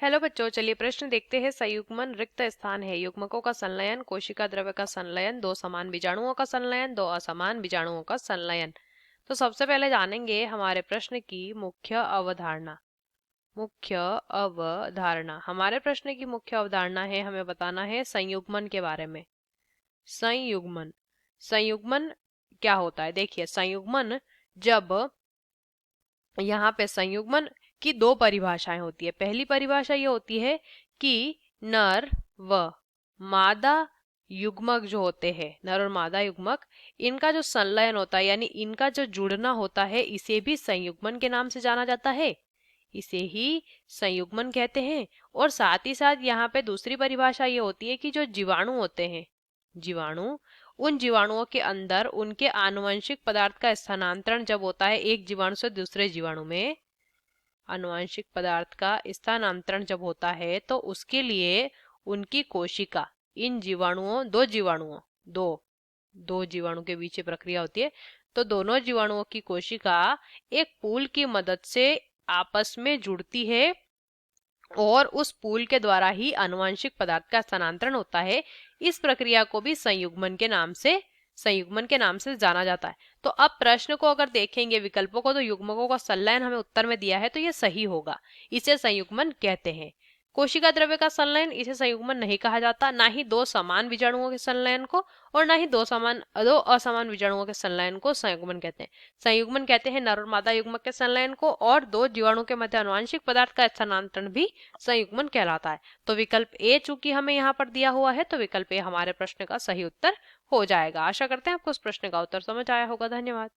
Hello बच्चों, चलिए प्रश्न देखते हैं। संयुग्मन रिक्त स्थान है। युग्मकों का संलयन, कोशिका द्रव्य का संलयन, दो समान बीजाणुओं का संलयन, दो असमान बीजाणुओं का संलयन। तो सबसे पहले जानेंगे हमारे प्रश्न की मुख्य अवधारणा। मुख्य अवधारणा, हमारे प्रश्न की मुख्य अवधारणा है, हमें बताना है संयुग्मन के बारे में। संयुग्मन, संयुग्मन क्या होता है? देखिए, संयुग्मन जब यहाँ पे संयुग्मन की दो परिभाषाएं होती है। पहली परिभाषा ये होती है कि नर व मादा युग्मक जो होते हैं, नर और मादा युग्मक, इनका जो संलयन होता है यानी इनका जो जुड़ना होता है, इसे भी संयुग्मन के नाम से जाना जाता है। इसे ही संयुग्मन कहते हैं। और साथ ही साथ यहाँ पे दूसरी परिभाषा ये होती है कि जो जीवाणु होते हैं, जीवाणु, उन जीवाणुओं के अंदर उनके आनुवंशिक पदार्थ का स्थानांतरण जब होता है एक जीवाणु से दूसरे जीवाणु में, आनुवंशिक पदार्थ का स्थानांतरण जब होता है तो उसके लिए उनकी कोशिका, इन जीवाणुओं, दो जीवाणु के बीच प्रक्रिया होती है, तो दोनों जीवाणुओं की कोशिका एक पूल की मदद से आपस में जुड़ती है और उस पूल के द्वारा ही आनुवंशिक पदार्थ का स्थानांतरण होता है। इस प्रक्रिया को भी संयुग्मन के नाम से जाना जाता है। तो अब प्रश्न को अगर देखेंगे विकल्पों को, तो युग्मकों का संलयन हमें उत्तर में दिया है, तो ये सही होगा, इसे संयुग्मन कहते हैं। कोशिका द्रव्य का संलयन, इसे संयुग्मन नहीं कहा जाता, ना ही दो समान बीजाणुओं के संलयन को और ना ही दो असमान बीजाणुओं के संलयन को संयुग्मन कहते हैं। संयुग्मन कहते हैं नर और मादा युग्मक के संलयन को, और दो जीवाणु के मध्य आनुवंशिक पदार्थ का स्थानांतरण भी संयुग्मन कहलाता है। तो विकल्प ए चूंकि हमें यहाँ पर दिया हुआ है, तो विकल्प ए हमारे प्रश्न का सही उत्तर हो जाएगा। आशा करते हैं आपको इस प्रश्न का उत्तर समझ आया होगा। धन्यवाद।